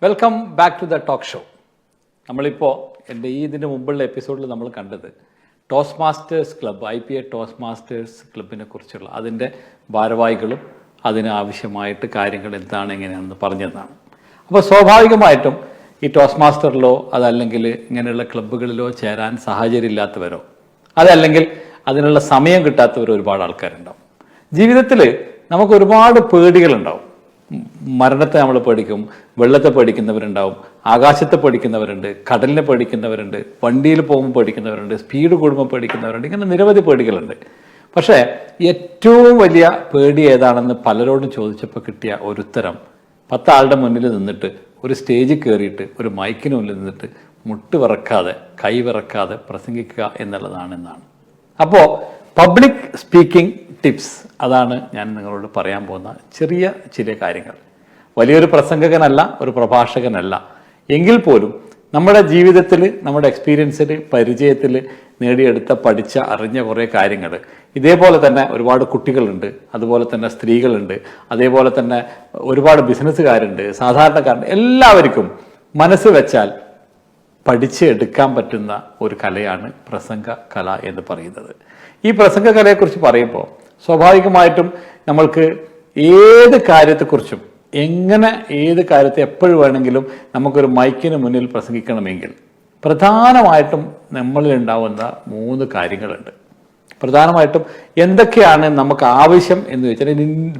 Welcome back to the talk show. നമ്മളിപ്പോൾ ഇതിൻ്റെ മുമ്പുള്ള എപ്പിസോഡിൽ നമ്മൾ കണ്ടത് toast masters club IPA toast masters ക്ലബിനെ കുറിച്ചുള്ള അതിൻ്റെ ഭാരവാഹികളും അതിനാവശ്യമായിട്ട് കാര്യങ്ങൾ എന്താണ് എങ്ങനെയാണെന്ന് പറഞ്ഞതാണ്. അപ്പോൾ സ്വാഭാവികമായിട്ടും ഈ ടോസ്റ്റ് മാസ്റ്ററിലോ അതല്ലെങ്കിൽ ഇങ്ങനെയുള്ള ക്ലബ്ബുകളിലോ ചേരാൻ സാഹചര്യമില്ലാത്തവരോ അതല്ലെങ്കിൽ അതിനുള്ള സമയം കിട്ടാത്തവരോ ഒരുപാട് ആൾക്കാരുണ്ടാവും. ജീവിതത്തിൽ നമുക്ക് ഒരുപാട് പേടികളുണ്ടാവും. മരണത്തെ നമ്മൾ പേടിക്കും, വെള്ളത്തെ പേടിക്കുന്നവരുണ്ടാവും, ആകാശത്തെ പേടിക്കുന്നവരുണ്ട്, കടലിനെ പേടിക്കുന്നവരുണ്ട്, വണ്ടിയിൽ പോകുമ്പോൾ പേടിക്കുന്നവരുണ്ട്, സ്പീഡ് കൂടുമ്പോൾ പേടിക്കുന്നവരുണ്ട്, ഇങ്ങനെ നിരവധി പേടികളുണ്ട്. പക്ഷേ ഏറ്റവും വലിയ പേടി ഏതാണെന്ന് പലരോടും ചോദിച്ചപ്പോൾ കിട്ടിയ ഒരു ഉത്തരം 10 ആളുടെ മുന്നിൽ നിന്നിട്ട് ഒരു സ്റ്റേജിൽ കയറിയിട്ട് ഒരു മൈക്കിന് മുന്നിൽ നിന്നിട്ട് മുട്ട് വിറക്കാതെ കൈ വിറക്കാതെ പ്രസംഗിക്കുക എന്നുള്ളതാണെന്നാണ്. അപ്പോൾ പബ്ലിക് സ്പീക്കിംഗ് ടിപ്സ് അതാണ് ഞാൻ നിങ്ങളോട് പറയാൻ പോകുന്ന ചില കാര്യങ്ങൾ. വലിയൊരു പ്രസംഗകനല്ല, ഒരു പ്രഭാഷകനല്ല, എങ്കിൽ പോലും നമ്മുടെ ജീവിതത്തിൽ നമ്മുടെ എക്സ്പീരിയൻസിൽ പരിചയത്തിൽ നേടിയെടുത്ത പഠിച്ച അറിഞ്ഞ കുറേ കാര്യങ്ങൾ ഇതേപോലെ തന്നെ ഒരുപാട് കുട്ടികളുണ്ട്, അതുപോലെ തന്നെ സ്ത്രീകളുണ്ട്, അതേപോലെ തന്നെ ഒരുപാട് ബിസിനസ്സുകാരുണ്ട്, സാധാരണക്കാരുണ്ട്. എല്ലാവർക്കും മനസ്സ് വെച്ചാൽ പഠിച്ചെടുക്കാൻ പറ്റുന്ന ഒരു കലയാണ് പ്രസംഗ കല എന്ന് പറയുന്നത്. ഈ പ്രസംഗ കലയെക്കുറിച്ച് പറയുമ്പോൾ സ്വാഭാവികമായിട്ടും നമ്മൾക്ക് ഏത് കാര്യത്തെക്കുറിച്ചും ഏത് കാര്യത്തെ എപ്പോഴും വേണമെങ്കിലും നമുക്കൊരു മൈക്കിന് മുന്നിൽ പ്രസംഗിക്കണമെങ്കിൽ പ്രധാനമായിട്ടും നമ്മളിൽ ഉണ്ടാവുന്ന 3 കാര്യങ്ങളുണ്ട്. പ്രധാനമായിട്ടും എന്തൊക്കെയാണ് നമുക്ക് ആവശ്യം എന്ന് വെച്ചാൽ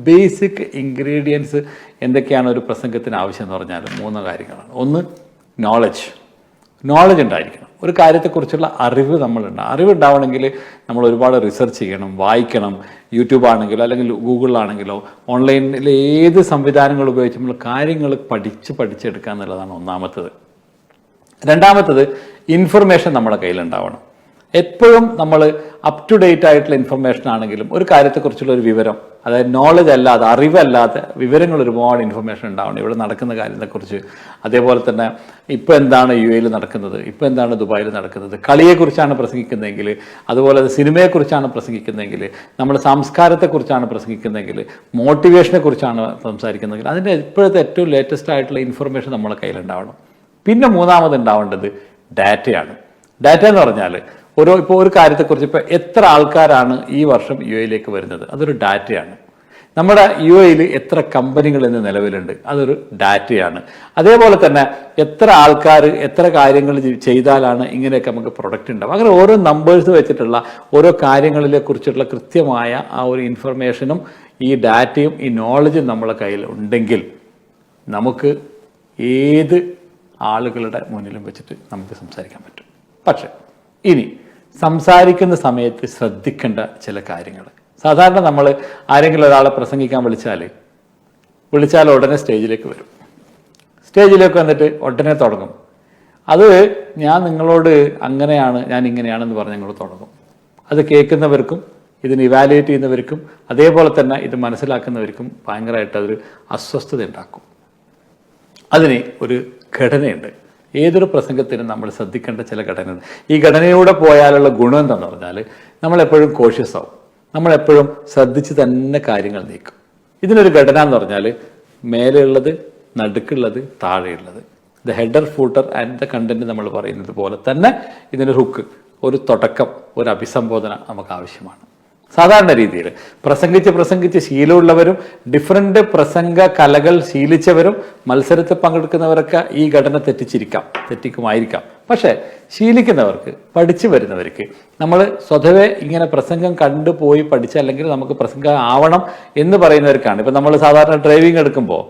ബേസിക് ഇൻഗ്രീഡിയൻസ് എന്തൊക്കെയാണ് ഒരു പ്രസംഗത്തിന് ആവശ്യം എന്ന് പറഞ്ഞാൽ 3 കാര്യങ്ങളാണ്. ഒന്ന്, നോളജ് ഉണ്ടായിരിക്കണം. ഒരു കാര്യത്തെക്കുറിച്ചുള്ള അറിവുണ്ടാവണമെങ്കിൽ നമ്മൾ ഒരുപാട് റിസർച്ച് ചെയ്യണം, വായിക്കണം. യൂട്യൂബ് ആണെങ്കിലോ അല്ലെങ്കിൽ ഗൂഗിളിലാണെങ്കിലോ ഓൺലൈനിൽ ഏത് സംവിധാനങ്ങൾ ഉപയോഗിച്ച് നമ്മൾ കാര്യങ്ങൾ പഠിച്ചെടുക്കുക എന്നുള്ളതാണ് ഒന്നാമത്തത്. രണ്ടാമത്തത്, ഇൻഫർമേഷൻ നമ്മുടെ കയ്യിലുണ്ടാവണം. എപ്പോഴും നമ്മൾ അപ് ടു ഡേറ്റ് ആയിട്ടുള്ള ഇൻഫർമേഷൻ ആണെങ്കിലും ഒരു കാര്യത്തെക്കുറിച്ചുള്ള ഒരു വിവരം, അതായത് നോളജ് അല്ലാതെ അറിവല്ലാതെ വിവരങ്ങൾ ഒരുപാട് ഇൻഫർമേഷൻ ഉണ്ടാവണം. ഇവിടെ നടക്കുന്ന കാര്യത്തെക്കുറിച്ച്, അതേപോലെ തന്നെ ഇപ്പോൾ എന്താണ് UAE നടക്കുന്നത്, ഇപ്പോൾ എന്താണ് ദുബായിൽ നടക്കുന്നത്, കളിയെക്കുറിച്ചാണ് പ്രസംഗിക്കുന്നതെങ്കിൽ, അതുപോലെ സിനിമയെക്കുറിച്ചാണ് പ്രസംഗിക്കുന്നതെങ്കിൽ, നമ്മുടെ സംസ്കാരത്തെക്കുറിച്ചാണ് പ്രസംഗിക്കുന്നതെങ്കിൽ, മോട്ടിവേഷനെ കുറിച്ചാണ് സംസാരിക്കുന്നതെങ്കിൽ അതിൻ്റെ ഇപ്പോഴത്തെ ഏറ്റവും ലേറ്റസ്റ്റ് ആയിട്ടുള്ള ഇൻഫർമേഷൻ നമ്മുടെ കയ്യിലുണ്ടാവണം. പിന്നെ മൂന്നാമത് ഉണ്ടാവേണ്ടത് ഡാറ്റയാണ്. ഡാറ്റ എന്ന് പറഞ്ഞാൽ ഇപ്പോൾ ഒരു കാര്യത്തെക്കുറിച്ച് ഇപ്പോൾ എത്ര ആൾക്കാരാണ് ഈ വർഷം UAE വരുന്നത്, അതൊരു ഡാറ്റയാണ്. നമ്മുടെ UAE എത്ര കമ്പനികൾ ഇന്ന് നിലവിലുണ്ട്, അതൊരു ഡാറ്റയാണ്. അതേപോലെ തന്നെ എത്ര ആൾക്കാർ എത്ര കാര്യങ്ങൾ ചെയ്താലാണ് ഇങ്ങനെയൊക്കെ നമുക്ക് പ്രൊഡക്റ്റ് ഉണ്ടാവും. അങ്ങനെ ഓരോ നമ്പേഴ്സ് വെച്ചിട്ടുള്ള ഓരോ കാര്യങ്ങളെ കുറിച്ചിട്ടുള്ള കൃത്യമായ ആ ഒരു ഇൻഫർമേഷനും ഈ ഡാറ്റയും ഈ നോളജും നമ്മളെ കയ്യിൽ ഉണ്ടെങ്കിൽ നമുക്ക് ഏത് ആളുകളുടെ മുന്നിലും വെച്ചിട്ട് നമുക്ക് സംസാരിക്കാൻ പറ്റും. പക്ഷെ ഇനി സംസാരിക്കുന്ന സമയത്ത് ശ്രദ്ധിക്കേണ്ട ചില കാര്യങ്ങൾ. സാധാരണ നമ്മൾ ആരെങ്കിലും ഒരാളെ പ്രസംഗിക്കാൻ വിളിച്ചാൽ ഉടനെ സ്റ്റേജിലേക്ക് വരും. സ്റ്റേജിലേക്ക് വന്നിട്ട് ഉടനെ തുടങ്ങും. അത് ഞാൻ നിങ്ങളോട് അങ്ങനെയാണ്, ഞാൻ ഇങ്ങനെയാണെന്ന് പറഞ്ഞ് ഞങ്ങൾ തുടങ്ങും. അത് കേൾക്കുന്നവർക്കും ഇതിന് ഇവാലുവേറ്റ് ചെയ്യുന്നവർക്കും അതേപോലെ തന്നെ ഇത് മനസ്സിലാക്കുന്നവർക്കും ഭയങ്കരമായിട്ട് അതൊരു അസ്വസ്ഥത ഉണ്ടാക്കും. അതിന് ഒരു ഘടനയുണ്ട്. ഏതൊരു പ്രസംഗത്തിനും നമ്മൾ ശ്രദ്ധിക്കേണ്ട ചില ഘടനയുണ്ട്. ഈ ഘടനയിലൂടെ പോയാലുള്ള ഗുണം എന്താണെന്ന് പറഞ്ഞാൽ നമ്മളെപ്പോഴും കോഷ്യസ് ആവും, നമ്മളെപ്പോഴും ശ്രദ്ധിച്ച് തന്നെ കാര്യങ്ങൾ നീക്കും. ഇതിനൊരു ഘടന എന്ന് പറഞ്ഞാൽ മേലെയുള്ളത്, നടുക്കുള്ളത്, താഴെയുള്ളത്, the header, footer and the content നമ്മൾ പറയുന്നത് പോലെ തന്നെ ഇതിൻ്റെ ഹുക്ക്, ഒരു തുടക്കം, ഒരു അഭിസംബോധന നമുക്ക് ആവശ്യമാണ്. സാധാരണ രീതിയിൽ പ്രസംഗിച്ച് ശീലമുള്ളവരും ഡിഫറെൻ്റ് പ്രസംഗ കലകൾ ശീലിച്ചവരും മത്സരത്തിൽ പങ്കെടുക്കുന്നവരൊക്കെ ഈ ഘടന തെറ്റിക്കുമായിരിക്കാം. പക്ഷേ ശീലിക്കുന്നവർക്ക്, പഠിച്ചു വരുന്നവർക്ക്, നമ്മൾ സ്വതവേ ഇങ്ങനെ പ്രസംഗം കണ്ടുപോയി പഠിച്ച അല്ലെങ്കിൽ നമുക്ക് പ്രസംഗം ആവണം എന്ന് പറയുന്നവർക്കാണ്. ഇപ്പം നമ്മൾ സാധാരണ ഡ്രൈവിംഗ് എടുക്കുമ്പോൾ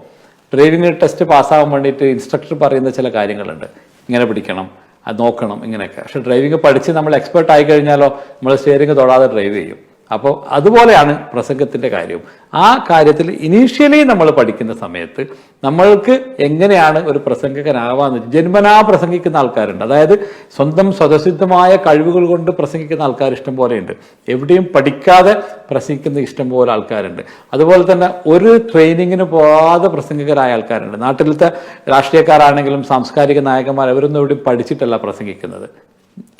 ഡ്രൈവിംഗ് ടെസ്റ്റ് പാസ്സാവാൻ വേണ്ടിയിട്ട് ഇൻസ്ട്രക്ടർ പറയുന്ന ചില കാര്യങ്ങളുണ്ട്. ഇങ്ങനെ പിടിക്കണം, അത് നോക്കണം, ഇങ്ങനെയൊക്കെ. പക്ഷെ ഡ്രൈവിംഗ് പഠിച്ച് നമ്മൾ എക്സ്പേർട്ട് ആയി കഴിഞ്ഞാലോ നമ്മൾ സ്റ്റിയറിംഗ് തൊടാതെ ഡ്രൈവ് ചെയ്യും. അപ്പോൾ അതുപോലെയാണ് പ്രസംഗത്തിൻ്റെ കാര്യവും. ആ കാര്യത്തിൽ ഇനീഷ്യലി നമ്മൾ പഠിക്കുന്ന സമയത്ത് നമ്മൾക്ക് എങ്ങനെയാണ് ഒരു പ്രസംഗകനാവാന്ന്, ജന്മനാ പ്രസംഗിക്കുന്ന ആൾക്കാരുണ്ട്. അതായത് സ്വന്തം സ്വതസിദ്ധമായ കഴിവുകൾ കൊണ്ട് പ്രസംഗിക്കുന്ന ആൾക്കാർ ഇഷ്ടം പോലെയുണ്ട്. എവിടെയും പഠിക്കാതെ പ്രസംഗിക്കുന്ന ഇഷ്ടം പോലെ ആൾക്കാരുണ്ട്. അതുപോലെ തന്നെ ഒരു ട്രെയിനിങ്ങിന് പോകാതെ പ്രസംഗകരായ ആൾക്കാരുണ്ട്. നാട്ടിലത്തെ രാഷ്ട്രീയക്കാരാണെങ്കിലും സാംസ്കാരിക നായകന്മാർ, അവരൊന്നും എവിടെയും പഠിച്ചിട്ടല്ല പ്രസംഗിക്കുന്നത്.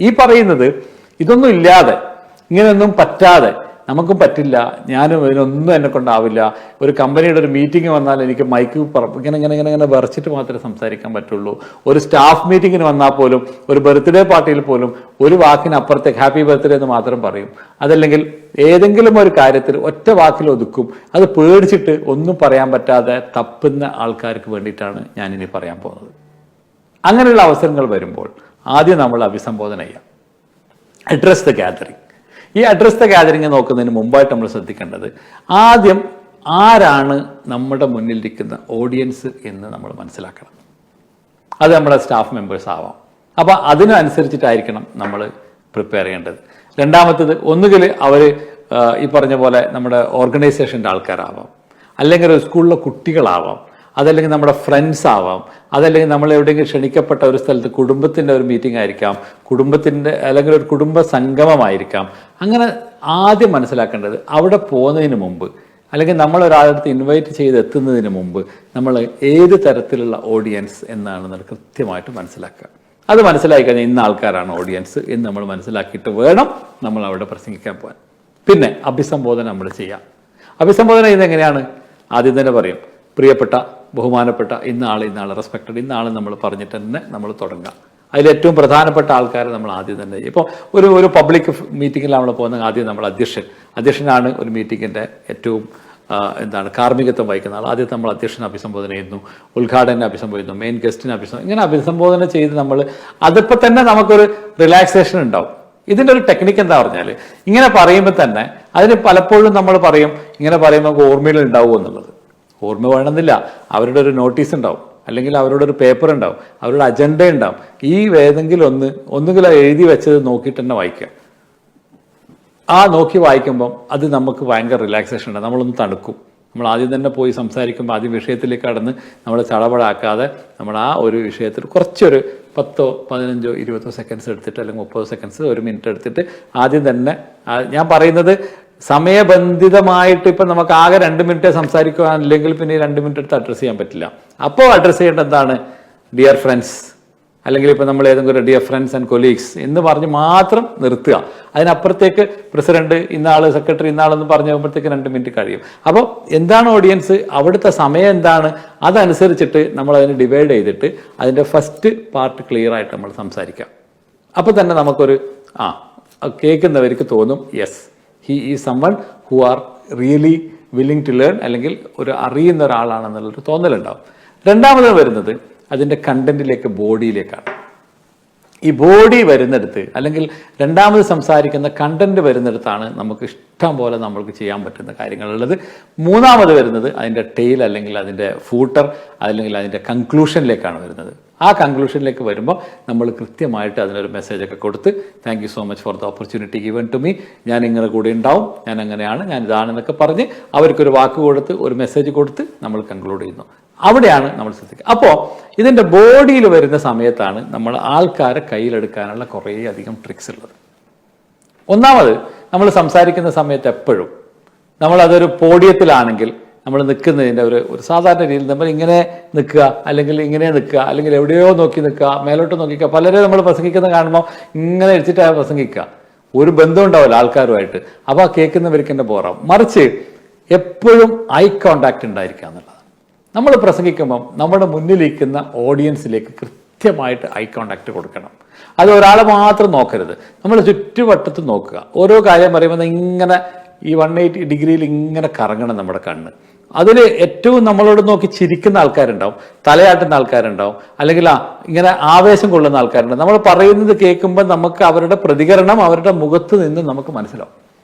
ഈ പറയുന്നത് ഇതൊന്നും ഇല്ലാതെ, ഇങ്ങനെയൊന്നും പറ്റാതെ നമുക്കും പറ്റില്ല, ഞാനും ഇതിനൊന്നും എന്നെ കൊണ്ടാവില്ല, ഒരു കമ്പനിയുടെ ഒരു മീറ്റിംഗ് വന്നാൽ എനിക്ക് മൈക്ക് ഇങ്ങനെ വിറച്ചിട്ട് മാത്രമേ സംസാരിക്കാൻ പറ്റുള്ളൂ, ഒരു സ്റ്റാഫ് മീറ്റിങ്ങിന് വന്നാൽ പോലും, ഒരു ബർത്ത്ഡേ പാർട്ടിയിൽ പോലും ഒരു വാക്കിനപ്പുറത്തേക്ക് ഹാപ്പി ബർത്ത്ഡേ എന്ന് മാത്രം പറയും, അതല്ലെങ്കിൽ ഏതെങ്കിലും ഒരു കാര്യത്തിൽ ഒറ്റ വാക്കിൽ ഒതുക്കും. അത് പേടിച്ചിട്ട് ഒന്നും പറയാൻ പറ്റാതെ തപ്പുന്ന ആൾക്കാർക്ക് വേണ്ടിയിട്ടാണ് ഞാനിനി പറയാൻ പോകുന്നത്. അങ്ങനെയുള്ള അവസരങ്ങൾ വരുമ്പോൾ ആദ്യം നമ്മൾ അഭിസംബോധന ചെയ്യാം. Address the gathering. ഈ അഡ്രസ് ദ ഗാദറിങ് നോക്കുന്നതിന് മുമ്പായിട്ട് നമ്മൾ ശ്രദ്ധിക്കേണ്ടത് ആദ്യം ആരാണ് നമ്മുടെ മുന്നിലിരിക്കുന്ന ഓഡിയൻസ് എന്ന് നമ്മൾ മനസ്സിലാക്കണം. അത് നമ്മുടെ സ്റ്റാഫ് മെമ്പേഴ്സ് ആവാം. അപ്പം അതിനനുസരിച്ചിട്ടായിരിക്കണം നമ്മൾ പ്രിപ്പയർ ചെയ്യേണ്ടത്. രണ്ടാമത്തത്, ഒന്നുകിൽ അവർ ഈ പറഞ്ഞ പോലെ നമ്മുടെ ഓർഗനൈസേഷൻ്റെ ആൾക്കാരാവാം, അല്ലെങ്കിൽ ഒരു സ്കൂളിലെ കുട്ടികളാവാം, അതല്ലെങ്കിൽ നമ്മുടെ ഫ്രണ്ട്സ് ആവാം, അതല്ലെങ്കിൽ നമ്മൾ എവിടെയെങ്കിലും ക്ഷണിക്കപ്പെട്ട ഒരു സ്ഥലത്ത് കുടുംബത്തിൻ്റെ ഒരു മീറ്റിംഗ് ആയിരിക്കാം, കുടുംബത്തിൻ്റെ അല്ലെങ്കിൽ ഒരു കുടുംബ സംഗമമായിരിക്കാം. അങ്ങനെ ആദ്യം മനസ്സിലാക്കേണ്ടത് അവിടെ പോകുന്നതിന് മുമ്പ് അല്ലെങ്കിൽ നമ്മൾ ഒരാളടുത്ത് ഇൻവൈറ്റ് ചെയ്ത് എത്തുന്നതിന് മുമ്പ് നമ്മൾ ഏത് തരത്തിലുള്ള ഓഡിയൻസ് എന്നാണെന്ന് കൃത്യമായിട്ട് മനസ്സിലാക്കുക. അത് മനസ്സിലാക്കി കഴിഞ്ഞാൽ ഇന്ന ആൾക്കാരാണ് ഓഡിയൻസ് എന്ന് നമ്മൾ മനസ്സിലാക്കിയിട്ട് വേണം നമ്മൾ അവിടെ പ്രസംഗിക്കാൻ പോകാൻ. പിന്നെ അഭിസംബോധന നമ്മൾ ചെയ്യാം. അഭിസംബോധന ചെയ്യുന്നത് എങ്ങനെയാണ്? ആദ്യം തന്നെ പറയും, പ്രിയപ്പെട്ട, ബഹുമാനപ്പെട്ട ഇന്ന ആൾ റെസ്പെക്റ്റഡ് ഇന്ന ആൾ നമ്മൾ പറഞ്ഞിട്ട് തന്നെ നമ്മൾ തുടങ്ങുക. അതിലേറ്റവും പ്രധാനപ്പെട്ട ആൾക്കാരെ നമ്മൾ ആദ്യം തന്നെ ഇപ്പോൾ ഒരു പബ്ലിക് മീറ്റിങ്ങിൽ നമ്മൾ പോകുന്ന ആദ്യം നമ്മൾ അധ്യക്ഷനാണ് ഒരു മീറ്റിങ്ങിൻ്റെ ഏറ്റവും കാർമ്മികത്വം വഹിക്കുന്ന ആൾ. ആദ്യം നമ്മൾ അധ്യക്ഷനെ അഭിസംബോധന ചെയ്യുന്നു, ഉദ്ഘാടകനെ അഭിസംബോധന ചെയ്യുന്നു, മെയിൻ ഗസ്റ്റിനെ ഇങ്ങനെ അഭിസംബോധന ചെയ്ത് നമ്മൾ അതിപ്പോൾ തന്നെ നമുക്കൊരു റിലാക്സേഷൻ ഉണ്ടാവും. ഇതിൻ്റെ ഒരു ടെക്നിക്ക് എന്താ പറഞ്ഞാൽ, ഇങ്ങനെ പറയുമ്പോൾ തന്നെ അതിന് പലപ്പോഴും നമ്മൾ പറയും, ഇങ്ങനെ പറയുമ്പോൾ നമുക്ക് ഓർമ്മയിൽ ഉണ്ടാവും എന്നുള്ളത്. ഓർമ്മ വേണമെന്നില്ല, അവരുടെ ഒരു നോട്ടീസ് ഉണ്ടാവും, അല്ലെങ്കിൽ അവരുടെ ഒരു പേപ്പർ ഉണ്ടാവും, അവരുടെ അജണ്ട ഉണ്ടാവും. ഈ ഏതെങ്കിലും ഒന്നുകിൽ എഴുതി വെച്ചത് നോക്കിയിട്ട് തന്നെ വായിക്കുക. ആ നോക്കി വായിക്കുമ്പം അത് നമുക്ക് ഭയങ്കര റിലാക്സേഷൻ ഉണ്ട്. നമ്മളൊന്ന് തണുക്കും. നമ്മൾ ആദ്യം തന്നെ പോയി സംസാരിക്കുമ്പോൾ ആദ്യം വിഷയത്തിലേക്ക് കടന്ന് നമ്മൾ ചടപടാക്കാതെ നമ്മൾ ആ ഒരു വിഷയത്തിൽ കുറച്ചൊരു 10, 15, 20 സെക്കൻഡ്സ് എടുത്തിട്ട് അല്ലെങ്കിൽ 30 സെക്കൻഡ്സ്, 1 മിനിറ്റ് എടുത്തിട്ട് ആദ്യം തന്നെ ഞാൻ പറയുന്നത് സമയബന്ധിതമായിട്ട് ഇപ്പം നമുക്ക് ആകെ 2 മിനിറ്റ് സംസാരിക്കുവാനില്ലെങ്കിൽ പിന്നെ 2 മിനിറ്റ് എടുത്ത് അഡ്രസ്സ് ചെയ്യാൻ പറ്റില്ല. അപ്പോൾ അഡ്രസ്സ് ചെയ്യേണ്ടത് എന്താണ്? ഡിയർ ഫ്രണ്ട്സ്, അല്ലെങ്കിൽ ഇപ്പോൾ നമ്മൾ ഏതെങ്കിലും ഡിയർ ഫ്രണ്ട്സ് ആൻഡ് കൊലീഗ്സ് എന്ന് പറഞ്ഞ് മാത്രം നിർത്തുക. അതിനപ്പുറത്തേക്ക് പ്രസിഡന്റ് ഇന്നാൾ, സെക്രട്ടറി ഇന്നാളെന്ന് പറഞ്ഞു പോകുമ്പോഴത്തേക്ക് 2 മിനിറ്റ് കഴിയും. അപ്പോൾ എന്താണ് ഓഡിയൻസ്, അവിടുത്തെ സമയം എന്താണ്, അതനുസരിച്ചിട്ട് നമ്മൾ അതിനെ ഡിവൈഡ് ചെയ്തിട്ട് അതിൻ്റെ ഫസ്റ്റ് പാർട്ട് ക്ലിയർ ആയിട്ട് നമ്മൾ സംസാരിക്കാം. അപ്പോൾ തന്നെ നമുക്കൊരു കേൾക്കുന്നവർക്ക് തോന്നും, yes, he is someone who are really willing to learn, അല്ലെങ്കിൽ ഒരു അറിയുന്ന ഒരാളാണെന്നുള്ളൊരു തോന്നലുണ്ടാവും. രണ്ടാമത് വരുന്നത് അതിൻ്റെ കണ്ടന്റിലേക്ക്, ബോഡിയിലേക്കാണ്. ഈ ബോഡി വരുന്നിടത്ത് അല്ലെങ്കിൽ രണ്ടാമത് സംസാരിക്കുന്ന കണ്ടന്റ് വരുന്നിടത്താണ് നമുക്ക് ഇഷ്ടം പോലെ നമ്മൾക്ക് ചെയ്യാൻ പറ്റുന്ന കാര്യങ്ങളുള്ളത്. മൂന്നാമത് വരുന്നത് അതിൻ്റെ ടെയിൽ അല്ലെങ്കിൽ അതിൻ്റെ ഫൂട്ടർ അല്ലെങ്കിൽ അതിൻ്റെ കൺക്ലൂഷനിലേക്കാണ് വരുന്നത്. ആ കൺക്ലൂഷനിലേക്ക് വരുമ്പോൾ നമ്മൾ കൃത്യമായിട്ട് അതിനൊരു മെസ്സേജൊക്കെ കൊടുത്ത്, thank you so much for the opportunity given to me, ഞാൻ നിങ്ങളുടെ കൂടെ ഉണ്ടാവും, ഞാൻ അങ്ങനെയാണ്, ഞാൻ ഇതാണെന്നൊക്കെ പറഞ്ഞ് അവർക്കൊരു വാക്ക് കൊടുത്ത് ഒരു മെസ്സേജ് കൊടുത്ത് നമ്മൾ കൺക്ലൂഡ് ചെയ്യുന്നു. അവിടെയാണ് നമ്മൾ ശ്രദ്ധിക്കുക. അപ്പോൾ ഇതിൻ്റെ ബോഡിയിൽ വരുന്ന സമയത്താണ് നമ്മൾ ആൾക്കാരെ കയ്യിലെടുക്കാനുള്ള കുറേ അധികം ട്രിക്സ് ഉള്ളത്. ഒന്നാമത്, നമ്മൾ സംസാരിക്കുന്ന സമയത്ത് എപ്പോഴും നമ്മളതൊരു പോഡിയത്തിലാണെങ്കിൽ നമ്മൾ നിൽക്കുന്നതിൻ്റെ ഒരു സാധാരണ രീതിയിൽ നമ്മൾ ഇങ്ങനെ നിൽക്കുക, അല്ലെങ്കിൽ ഇങ്ങനെ നിൽക്കുക, അല്ലെങ്കിൽ എവിടെയോ നോക്കി നിൽക്കുക, മേലോട്ട് നോക്കിക്കുക. പലരും നമ്മൾ പ്രസംഗിക്കുന്ന കാണുമ്പോൾ ഇങ്ങനെ വെച്ചിട്ടാണ് പ്രസംഗിക്കുക, ഒരു ബന്ധം ഉണ്ടാവില്ല ആൾക്കാരുമായിട്ട്. അപ്പോൾ ആ കേൾക്കുന്നവർക്ക് തന്നെ ബോറാവും. മറിച്ച് എപ്പോഴും ഐ കോണ്ടാക്ട് ഉണ്ടായിരിക്കുക എന്നുള്ളതാണ്. നമ്മൾ പ്രസംഗിക്കുമ്പം നമ്മുടെ മുന്നിലിരിക്കുന്ന ഓഡിയൻസിലേക്ക് കൃത്യമായിട്ട് ഐ കോണ്ടാക്ട് കൊടുക്കണം. അത് ഒരാളെ മാത്രം നോക്കരുത്, നമ്മൾ ചുറ്റുവട്ടത്ത് നോക്കുക. ഓരോ കാര്യം പറയുമ്പോൾ ഇങ്ങനെ ഈ 180 ഡിഗ്രിയിൽ ഇങ്ങനെ കറങ്ങണം നമ്മുടെ കണ്ണ്. അതിൽ ഏറ്റവും നമ്മളോട് നോക്കി ചിരിക്കുന്ന ആൾക്കാരുണ്ടാവും, തലയാട്ടുന്ന ആൾക്കാരുണ്ടാവും, അല്ലെങ്കിൽ ഇങ്ങനെ ആവേശം കൊള്ളുന്ന ആൾക്കാരുണ്ടാവും. നമ്മൾ പറയുന്നത് കേൾക്കുമ്പോൾ നമുക്ക് അവരുടെ പ്രതികരണം അവരുടെ മുഖത്ത് നിന്ന് നമുക്ക് മനസ്സിലാവും.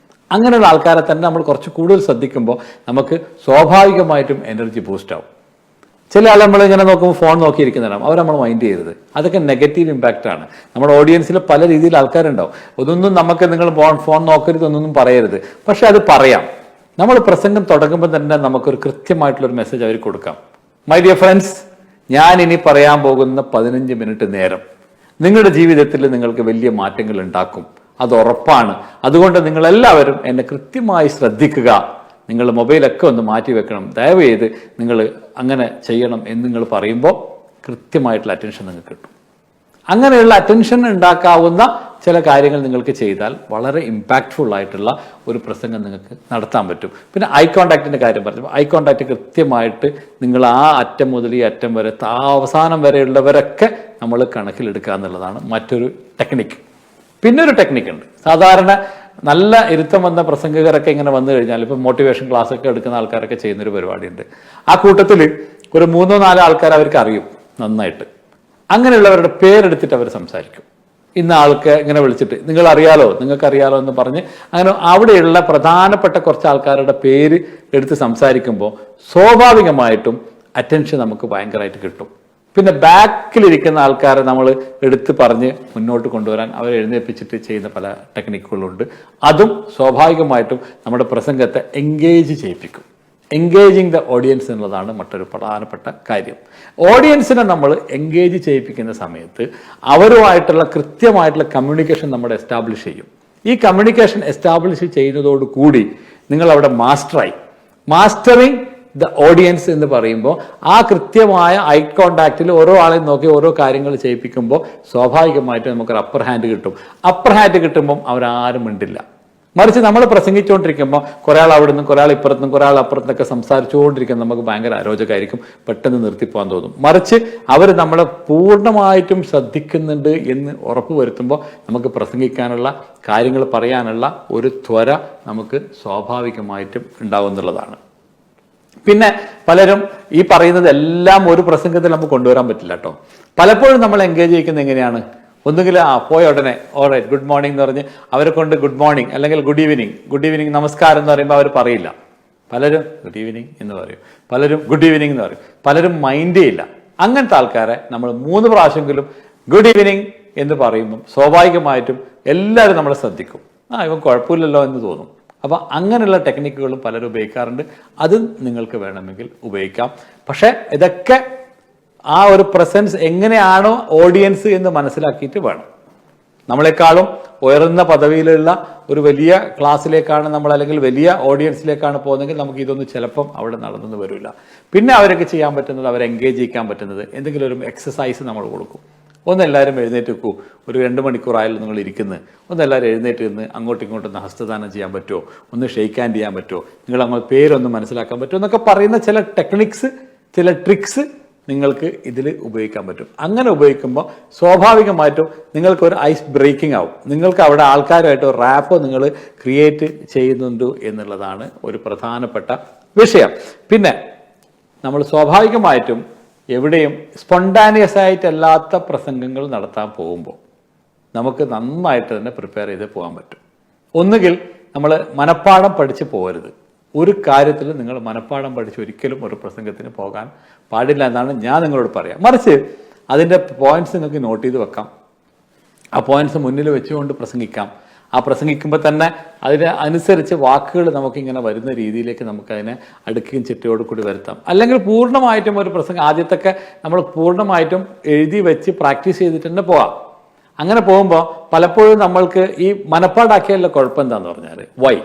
അങ്ങനെയുള്ള ആൾക്കാരെ തന്നെ നമ്മൾ കുറച്ച് കൂടുതൽ ശ്രദ്ധിക്കുമ്പോൾ നമുക്ക് സ്വാഭാവികമായിട്ടും എനർജി ബൂസ്റ്റ് ആവും. ചില ആൾ നമ്മളിങ്ങനെ നോക്കുമ്പോൾ ഫോൺ നോക്കിയിരിക്കുന്നതാണ്, അവർ നമ്മൾ മൈൻഡ് ചെയ്യരുത്. അതൊക്കെ നെഗറ്റീവ് ഇമ്പാക്റ്റ് ആണ്. നമ്മുടെ ഓഡിയൻസിൽ പല രീതിയിൽ ആൾക്കാരുണ്ടാവും. ഒന്നൊന്നും നമുക്ക് നിങ്ങൾ ഫോൺ നോക്കരുത് എന്നൊന്നും പറയരുത്, പക്ഷെ അത് പറയാം. നമ്മൾ പ്രസംഗം തുടങ്ങുമ്പോൾ തന്നെ നമുക്കൊരു കൃത്യമായിട്ടുള്ളൊരു മെസ്സേജ് അവർ കൊടുക്കാം. മൈ ഡിയർ ഫ്രണ്ട്സ്, ഞാൻ ഇനി പറയാൻ പോകുന്ന 15 മിനിറ്റ് നേരം നിങ്ങളുടെ ജീവിതത്തിൽ നിങ്ങൾക്ക് വലിയ മാറ്റങ്ങൾ ഉണ്ടാക്കും, അത് ഉറപ്പാണ്. അതുകൊണ്ട് നിങ്ങളെല്ലാവരും എന്നെ കൃത്യമായി ശ്രദ്ധിക്കുക. നിങ്ങൾ മൊബൈലൊക്കെ ഒന്ന് മാറ്റി വെക്കണം, ദയവ് ചെയ്ത് നിങ്ങൾ അങ്ങനെ ചെയ്യണം എന്ന് നിങ്ങൾ പറയുമ്പോൾ കൃത്യമായിട്ടുള്ള അറ്റൻഷൻ നിങ്ങൾക്ക് കിട്ടും. അങ്ങനെയുള്ള അറ്റൻഷൻ ഉണ്ടാക്കാവുന്ന ചില കാര്യങ്ങൾ നിങ്ങൾക്ക് ചെയ്താൽ വളരെ ഇമ്പാക്റ്റ്ഫുൾ ആയിട്ടുള്ള ഒരു പ്രസംഗം നിങ്ങൾക്ക് നടത്താൻ പറ്റും. പിന്നെ ഐ കോണ്ടാക്റ്റിൻ്റെ കാര്യം പറഞ്ഞു. ഐ കോണ്ടാക്റ്റ് കൃത്യമായിട്ട് നിങ്ങൾ ആ അറ്റം മുതൽ ഈ അറ്റം വരെ അവസാനം വരെയുള്ളവരൊക്കെ നമ്മൾ കണക്കിലെടുക്കുക എന്നുള്ളതാണ് മറ്റൊരു ടെക്നിക്ക്. പിന്നെ ഒരു ടെക്നിക്ക് ഉണ്ട്. സാധാരണ നല്ല ഇരുത്തം വന്ന പ്രസംഗകരൊക്കെ ഇങ്ങനെ വന്നു കഴിഞ്ഞാൽ ഇപ്പം മോട്ടിവേഷൻ ക്ലാസ് ഒക്കെ എടുക്കുന്ന ആൾക്കാരൊക്കെ ചെയ്യുന്നൊരു പരിപാടിയുണ്ട്. ആ കൂട്ടത്തിൽ ഒരു 3-4 ആൾക്കാർ അവർക്ക് അറിയും നന്നായിട്ട്. അങ്ങനെയുള്ളവരുടെ പേരെടുത്തിട്ട് അവർ സംസാരിക്കും. ഇന്ന ആൾക്ക് ഇങ്ങനെ വിളിച്ചിട്ട് നിങ്ങൾക്കറിയാലോ എന്ന് പറഞ്ഞ് അങ്ങനെ അവിടെയുള്ള പ്രധാനപ്പെട്ട കുറച്ച് ആൾക്കാരുടെ പേര് എടുത്ത് സംസാരിക്കുമ്പോൾ സ്വാഭാവികമായിട്ടും അറ്റൻഷൻ നമുക്ക് ഭയങ്കരമായിട്ട് കിട്ടും. പിന്നെ ബാക്കിലിരിക്കുന്ന ആൾക്കാരെ നമ്മൾ എടുത്ത് പറഞ്ഞ് മുന്നോട്ട് കൊണ്ടുവരാൻ അവരെ എഴുന്നേൽപ്പിച്ചിട്ട് ചെയ്യുന്ന പല ടെക്നിക്കുകളുണ്ട്. അതും സ്വാഭാവികമായിട്ടും നമ്മുടെ പ്രസംഗത്തെ എൻഗേജ് ചെയ്യിപ്പിക്കും. എൻഗേജിങ് ദ ഓഡിയൻസ് എന്നുള്ളതാണ് മറ്റൊരു പ്രധാനപ്പെട്ട കാര്യം. ഓഡിയൻസിനെ നമ്മൾ എൻഗേജ് ചെയ്യിപ്പിക്കുന്ന സമയത്ത് അവരുമായിട്ടുള്ള കൃത്യമായിട്ടുള്ള കമ്മ്യൂണിക്കേഷൻ നമ്മൾ എസ്റ്റാബ്ലിഷ് ചെയ്യും. ഈ കമ്മ്യൂണിക്കേഷൻ എസ്റ്റാബ്ലിഷ് ചെയ്യുന്നതോടുകൂടി നിങ്ങൾ അവിടെ മാസ്റ്ററിങ് ദ ഓഡിയൻസ് എന്ന് പറയുമ്പോൾ ആ കൃത്യമായ ഐ കോണ്ടാക്റ്റിൽ ഓരോ ആളെയും നോക്കി ഓരോ കാര്യങ്ങൾ ചെയ്യിപ്പിക്കുമ്പോൾ സ്വാഭാവികമായിട്ടും നമുക്കൊരു അപ്പർ ഹാൻഡ് കിട്ടും. അപ്പർ ഹാൻഡ് കിട്ടുമ്പം അവരാരും മിണ്ടില്ല. മറിച്ച് നമ്മൾ പ്രസംഗിച്ചുകൊണ്ടിരിക്കുമ്പോൾ കുറേ ആൾ അവിടെ നിന്നും കുറേ ആൾ ഇപ്പുറത്തുനിന്നും കുറേ ആൾ അപ്പുറത്തുനിന്നൊക്കെ സംസാരിച്ചുകൊണ്ടിരിക്കുന്നത് നമുക്ക് ഭയങ്കര അരോചകമായിരിക്കും, പെട്ടെന്ന് നിർത്തിപ്പോകാൻ തോന്നും. മറിച്ച് അവർ നമ്മളെ പൂർണ്ണമായിട്ടും ശ്രദ്ധിക്കുന്നുണ്ട് എന്ന് ഉറപ്പ് വരുത്തുമ്പോൾ നമുക്ക് പ്രസംഗിക്കാനുള്ള കാര്യങ്ങൾ പറയാനുള്ള ഒരു ത്വര നമുക്ക് സ്വാഭാവികമായിട്ടും ഉണ്ടാവുന്നുള്ളതാണ്. പിന്നെ പലരും ഈ പറയുന്നത് എല്ലാം ഒരു പ്രസംഗത്തിൽ നമുക്ക് കൊണ്ടുവരാൻ പറ്റില്ല കേട്ടോ. പലപ്പോഴും നമ്മൾ എൻഗേജ് ചെയ്യിക്കുന്നത് എങ്ങനെയാണ്? ഒന്നുകിൽ പോയ ഉടനെ ഓൾറൈറ്റ് ഗുഡ് മോർണിംഗ് എന്ന് പറഞ്ഞ് അവരെ കൊണ്ട് ഗുഡ് മോർണിംഗ് അല്ലെങ്കിൽ ഗുഡ് ഈവനിങ് നമസ്കാരം എന്ന് പറയുമ്പോൾ അവർ പറയില്ല. പലരും ഗുഡ് ഈവനിങ് എന്ന് പറയും, പലരും ഗുഡ് ഈവനിങ് എന്ന് പറയും, പലരും മൈൻഡേ ഇല്ല. അങ്ങനത്തെ ആൾക്കാരെ നമ്മൾ 3 പ്രാവശ്യമെങ്കിലും ഗുഡ് ഈവനിങ് എന്ന് പറയുമ്പം സ്വാഭാവികമായിട്ടും എല്ലാവരും നമ്മളെ ശ്രദ്ധിക്കും. ഇവൻ കുഴപ്പമില്ലല്ലോ എന്ന് തോന്നും. അപ്പോൾ അങ്ങനെയുള്ള ടെക്നിക്കുകളും പലരും ഉപയോഗിക്കാറുണ്ട്. അത് നിങ്ങൾക്ക് വേണമെങ്കിൽ ഉപയോഗിക്കാം. പക്ഷേ ഇതൊക്കെ ആ ഒരു പ്രസൻസ് എങ്ങനെയാണോ ഓഡിയൻസ് എന്ന് മനസ്സിലാക്കിയിട്ട് വേണം. നമ്മളെക്കാളും ഉയർന്ന പദവിയിലുള്ള ഒരു വലിയ ക്ലാസ്സിലേക്കാണ് നമ്മൾ അല്ലെങ്കിൽ വലിയ ഓഡിയൻസിലേക്കാണ് പോകുന്നതെങ്കിൽ നമുക്ക് ഇതൊന്നും ചിലപ്പം അവിടെ നടന്നു വരില്ല. പിന്നെ അവരൊക്കെ ചെയ്യാൻ പറ്റുന്നത്, അവരെ എൻഗേജ് ചെയ്യിക്കാൻ പറ്റുന്നത് എന്തെങ്കിലും ഒരു എക്സസൈസ് നമ്മൾ കൊടുക്കും. എല്ലാവരും എഴുന്നേറ്റ് വെക്കൂ, ഒരു 2 മണിക്കൂറായാലും നിങ്ങൾ ഇരിക്കുന്നത്, എല്ലാവരും എഴുന്നേറ്റ് നിന്ന് അങ്ങോട്ടും ഇങ്ങോട്ടൊന്ന് ഹസ്തദാനം ചെയ്യാൻ പറ്റുമോ, ഒന്ന് ഷെയ്ക്ക് ഹാൻഡ് ചെയ്യാൻ പറ്റുമോ, നിങ്ങൾ അങ്ങോട്ട് പേരൊന്ന് മനസ്സിലാക്കാൻ പറ്റുമോ എന്നൊക്കെ പറയുന്ന ചില ടെക്നിക്സ്, ചില ട്രിക്സ് നിങ്ങൾക്ക് ഇതിൽ ഉപയോഗിക്കാൻ പറ്റും. അങ്ങനെ ഉപയോഗിക്കുമ്പോൾ സ്വാഭാവികമായിട്ടും നിങ്ങൾക്കൊരു ഐസ് ബ്രേക്കിംഗ് ആവും. നിങ്ങൾക്ക് അവിടെ ആൾക്കാരുമായിട്ട് ഒരു റാപ്പോ നിങ്ങൾ ക്രിയേറ്റ് ചെയ്യുന്നുണ്ട് എന്നുള്ളതാണ് ഒരു പ്രധാനപ്പെട്ട വിഷയം. പിന്നെ നമ്മൾ സ്വാഭാവികമായിട്ടും എവിടെയും സ്പോണ്ടാനിയസ് ആയിട്ടല്ലാത്ത പ്രസംഗങ്ങൾ നടത്താൻ പോകുമ്പോൾ നമുക്ക് നന്നായിട്ട് തന്നെ പ്രിപ്പയർ ചെയ്ത് പോകാൻ പറ്റും. ഒന്നുകിൽ നമ്മൾ മനഃപ്പാഠം പഠിച്ച് പോകരുത്. ഒരു കാര്യത്തിൽ നിങ്ങൾ മനഃപ്പാഠം പഠിച്ച് ഒരിക്കലും ഒരു പ്രസംഗത്തിന് പോകാൻ പാടില്ല എന്നാണ് ഞാൻ നിങ്ങളോട് പറയാം. മറിച്ച് അതിൻ്റെ പോയിന്റ്സ് നിങ്ങൾക്ക് നോട്ട് ചെയ്ത് വെക്കാം. ആ പോയിന്റ്സ് മുന്നിൽ വെച്ചുകൊണ്ട് പ്രസംഗിക്കാം. ആ പ്രസംഗിക്കുമ്പോൾ തന്നെ അതിന് അനുസരിച്ച് വാക്കുകൾ നമുക്കിങ്ങനെ വരുന്ന രീതിയിലേക്ക് നമുക്കതിനെ അടുക്കുകയും ചിട്ടയോട് കൂടി വരുത്താം. അല്ലെങ്കിൽ പൂർണ്ണമായിട്ടും ഒരു പ്രസംഗം ആദ്യത്തൊക്കെ നമ്മൾ പൂർണ്ണമായിട്ടും എഴുതി വെച്ച് പ്രാക്ടീസ് ചെയ്തിട്ട് തന്നെ പോകാം. അങ്ങനെ പോകുമ്പോൾ പലപ്പോഴും നമ്മൾക്ക് ഈ മനപ്പാടാക്കിയല്ല കുഴപ്പം എന്താണെന്ന് പറഞ്ഞാൽ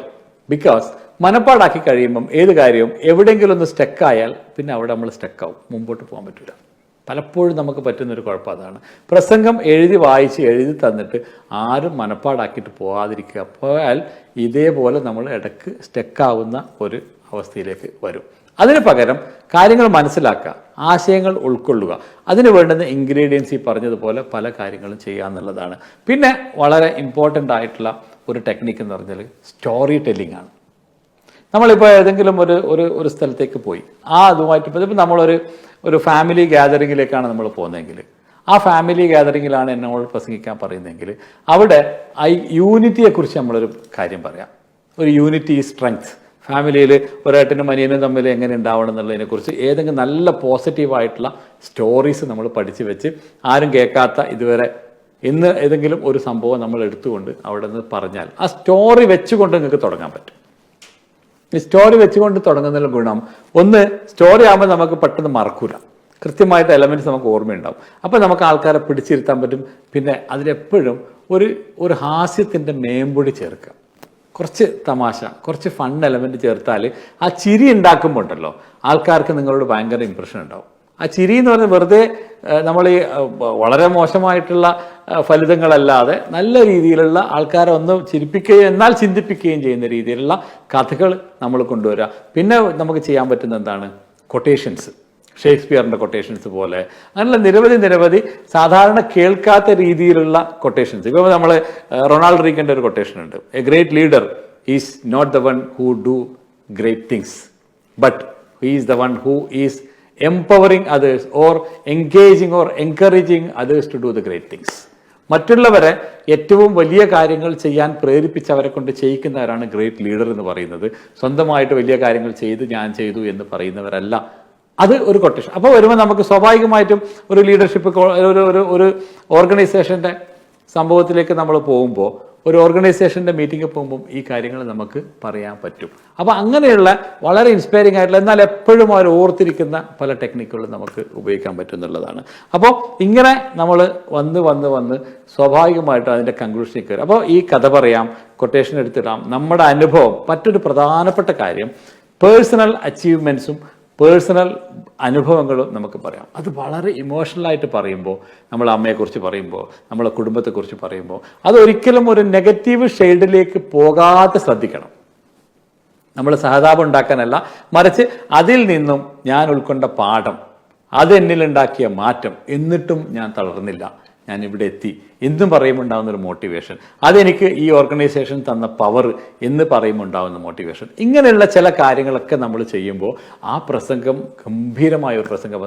ബിക്കോസ് മനപ്പാടാക്കി കഴിയുമ്പം ഏത് കാര്യവും എവിടെയെങ്കിലും ഒന്ന് സ്റ്റക്കായാൽ പിന്നെ അവിടെ നമ്മൾ സ്റ്റക്കാവും, മുമ്പോട്ട് പോകാൻ പറ്റില്ല. പലപ്പോഴും നമുക്ക് പറ്റുന്നൊരു കുഴപ്പം അതാണ്. പ്രസംഗം എഴുതി തന്നിട്ട് ആരും മനപ്പാടാക്കിയിട്ട് പോകാതിരിക്കുക. പോയാൽ ഇതേപോലെ നമ്മൾ ഇടയ്ക്ക് സ്റ്റക്കാവുന്ന ഒരു അവസ്ഥയിലേക്ക് വരും. അതിന് പകരം കാര്യങ്ങൾ മനസ്സിലാക്കുക, ആശയങ്ങൾ ഉൾക്കൊള്ളുക, അതിന് വേണ്ടുന്ന ഇൻഗ്രീഡിയൻസ് ഈ പറഞ്ഞതുപോലെ പല കാര്യങ്ങളും ചെയ്യുക എന്നുള്ളതാണ്. പിന്നെ വളരെ ഇമ്പോർട്ടൻ്റ് ആയിട്ടുള്ള ഒരു ടെക്നിക്ക് എന്ന് പറഞ്ഞാൽ സ്റ്റോറി ടെല്ലിംഗ് ആണ്. നമ്മളിപ്പോൾ ഏതെങ്കിലും ഒരു സ്ഥലത്തേക്ക് പോയി അതുമായിട്ട് ഇപ്പോൾ നമ്മളൊരു ഫാമിലി ഗ്യാതറിങ്ങിലേക്കാണ് നമ്മൾ പോകുന്നതെങ്കിൽ ആ ഫാമിലി ഗ്യാതറിങ്ങിലാണ് എന്നോട് പ്രസംഗിക്കാൻ പറയുന്നതെങ്കിൽ അവിടെ യൂണിറ്റിയെക്കുറിച്ച് നമ്മളൊരു കാര്യം പറയാം. ഒരു യൂണിറ്റി സ്ട്രെങ്ത്, ഫാമിലിയിൽ ഒരേട്ടനും അനിയനും തമ്മിൽ എങ്ങനെ ഉണ്ടാവണം എന്നുള്ളതിനെക്കുറിച്ച് ഏതെങ്കിലും നല്ല പോസിറ്റീവായിട്ടുള്ള സ്റ്റോറീസ് നമ്മൾ പഠിച്ച് വെച്ച് ആരും കേൾക്കാത്ത ഇതുവരെ ഇന്ന് ഏതെങ്കിലും ഒരു സംഭവം നമ്മൾ എടുത്തുകൊണ്ട് അവിടെ നിന്ന് പറഞ്ഞാൽ ആ സ്റ്റോറി വെച്ചുകൊണ്ട് നിങ്ങൾക്ക് തുടങ്ങാൻ പറ്റും. ഈ സ്റ്റോറി വെച്ചുകൊണ്ട് തുടങ്ങുന്നതിൽ ഗുണം ഒന്ന്, സ്റ്റോറി ആകുമ്പോൾ നമുക്ക് പെട്ടെന്ന് മറക്കൂല, കൃത്യമായിട്ട് എലമെൻറ്റ്സ് നമുക്ക് ഓർമ്മയുണ്ടാവും. അപ്പോൾ നമുക്ക് ആൾക്കാരെ പിടിച്ചിരുത്താൻ പറ്റും. പിന്നെ അതിലെപ്പോഴും ഒരു ഹാസ്യത്തിൻ്റെ മേമ്പൊടി ചേർക്കുക, കുറച്ച് തമാശ, കുറച്ച് ഫൺ എലമെൻറ്റ് ചേർത്താൽ ആ ചിരി ഉണ്ടാക്കുമ്പോൾ ഉണ്ടല്ലോ ആൾക്കാർക്ക് നിങ്ങളോട് ഭയങ്കര ഇമ്പ്രഷൻ ഉണ്ടാവും. ആ ചിരി എന്ന് പറയുന്നത് വെറുതെ നമ്മൾ ഈ വളരെ മോശമായിട്ടുള്ള ഫലിതങ്ങളല്ലാതെ നല്ല രീതിയിലുള്ള ആൾക്കാരെ ഒന്ന് ചിരിപ്പിക്കുകയും എന്നാൽ ചിന്തിപ്പിക്കുകയും ചെയ്യുന്ന രീതിയിലുള്ള കഥകൾ നമ്മൾ കൊണ്ടുവരിക. പിന്നെ നമുക്ക് ചെയ്യാൻ പറ്റുന്ന എന്താണ്, കൊട്ടേഷൻസ്, ഷേക്സ്പിയറിൻ്റെ കൊട്ടേഷൻസ് പോലെ അങ്ങനെയുള്ള നിരവധി സാധാരണ കേൾക്കാത്ത രീതിയിലുള്ള കൊട്ടേഷൻസ്. ഇപ്പോൾ നമ്മൾ റൊണാൾഡ് റീഗൻ്റെ ഒരു കൊട്ടേഷൻ ഉണ്ട്, a great leader is not the one who do great things but he is the one who is empowering others or engaging or encouraging others to do the great things. മറ്റുള്ളവരെ ഏറ്റവും വലിയ കാര്യങ്ങൾ ചെയ്യാൻ പ്രേരിപ്പിച്ചവരെ കൊണ്ട് ചെയ്യിക്കുന്നവരാണ് great leader എന്ന് പറയുന്നത്. സ്വന്തമായിട്ട് വലിയ കാര്യങ്ങൾ ഞാൻ ചെയ്തു എന്ന് പറയുന്നവരല്ല. അത് ഒരു കൊട്ടേഷൻ. അപ്പോൾ വരുമ്പോൾ നമുക്ക് സ്വാഭാവികമായിട്ടും ഒരു ലീഡർഷിപ്പ് ഒരു ഓർഗനൈസേഷൻ്റെ സംഭവത്തിലേക്ക് നമ്മൾ പോകുമ്പോൾ, ഒരു ഓർഗനൈസേഷൻ്റെ മീറ്റിങ്ങിൽ പോകുമ്പോൾ ഈ കാര്യങ്ങൾ നമുക്ക് പറയാൻ പറ്റും. അപ്പോൾ അങ്ങനെയുള്ള വളരെ ഇൻസ്പയറിംഗ് ആയിട്ടുള്ള എന്നാൽ എപ്പോഴും അവർ ഓർത്തിരിക്കുന്ന പല ടെക്നിക്കുകളും നമുക്ക് ഉപയോഗിക്കാൻ പറ്റും എന്നുള്ളതാണ്. അപ്പോൾ ഇങ്ങനെ നമ്മൾ വന്ന് സ്വാഭാവികമായിട്ടും അതിൻ്റെ കൺക്ലൂഷനിൽ കയറും. അപ്പോൾ ഈ കഥ പറയാം, കൊട്ടേഷൻ എടുത്തിടാം, നമ്മുടെ അനുഭവം. മറ്റൊരു പ്രധാനപ്പെട്ട കാര്യം പേഴ്സണൽ അച്ചീവ്മെൻറ്റ്സും പേഴ്സണൽ അനുഭവങ്ങളും നമുക്ക് പറയാം. അത് വളരെ ഇമോഷണലായിട്ട് പറയുമ്പോൾ, നമ്മളെ അമ്മയെക്കുറിച്ച് പറയുമ്പോൾ, നമ്മളെ കുടുംബത്തെക്കുറിച്ച് പറയുമ്പോൾ അതൊരിക്കലും ഒരു നെഗറ്റീവ് ഷെയ്ഡിലേക്ക് പോകാതെ ശ്രദ്ധിക്കണം. നമ്മൾ സഹതാപം ഉണ്ടാക്കാനല്ല, മറിച്ച് അതിൽ നിന്നും ഞാൻ ഉൾക്കൊണ്ട പാഠം, അതെന്നിലുണ്ടാക്കിയ മാറ്റം, എന്നിട്ടും ഞാൻ തളർന്നില്ല, ഞാൻ ഇവിടെ എത്തി എന്നും പറയുമ്പോൾ ഉണ്ടാകുന്ന ഒരു മോട്ടിവേഷൻ, അതെനിക്ക് ഈ ഓർഗനൈസേഷൻ തന്ന പവർ എന്ന് പറയുമ്പോൾ ഉണ്ടാകുന്ന മോട്ടിവേഷൻ. ഇങ്ങനെയുള്ള ചില കാര്യങ്ങളൊക്കെ നമ്മൾ ചെയ്യുമ്പോൾ ആ പ്രസംഗം ഗംഭീരമായ ഒരു പ്രസംഗം,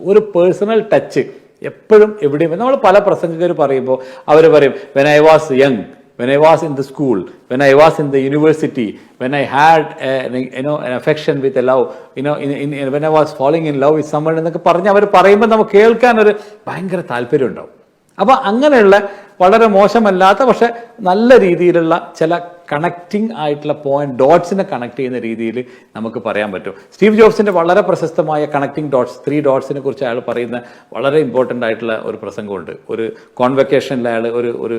ഒരു പേഴ്സണൽ ടച്ച് എപ്പോഴും എവിടെയും. നമ്മൾ പല പ്രസംഗകർ പറയുമ്പോൾ അവർ പറയും, when I was young, when I was in the school, when I was in the university, when I had an affection with a love, when I was falling in love with someone എന്നൊക്കെ പറഞ്ഞ് അവർ പറയുമ്പോൾ നമുക്ക് കേൾക്കാൻ ഒരു ഭയങ്കര താല്പര്യം ഉണ്ടാവും. അപ്പോൾ അങ്ങനെയുള്ള വളരെ മോശമല്ലാത്ത പക്ഷെ നല്ല രീതിയിലുള്ള ചില കണക്റ്റിംഗ് ആയിട്ടുള്ള പോയിന്റ്, ഡോട്ട്സിനെ കണക്ട് ചെയ്യുന്ന രീതിയിൽ നമുക്ക് പറയാൻ പറ്റും. സ്റ്റീവ് ജോബ്സിന്റെ വളരെ പ്രശസ്തമായ കണക്റ്റിംഗ് ഡോട്ട്സ്, 3 ഡോട്ട്സിനെ കുറിച്ച് അയാൾ പറയുന്ന വളരെ ഇമ്പോർട്ടൻ്റ് ആയിട്ടുള്ള ഒരു പ്രസംഗമുണ്ട്. ഒരു കോൺവെക്കേഷനിൽ അയാൾ ഒരു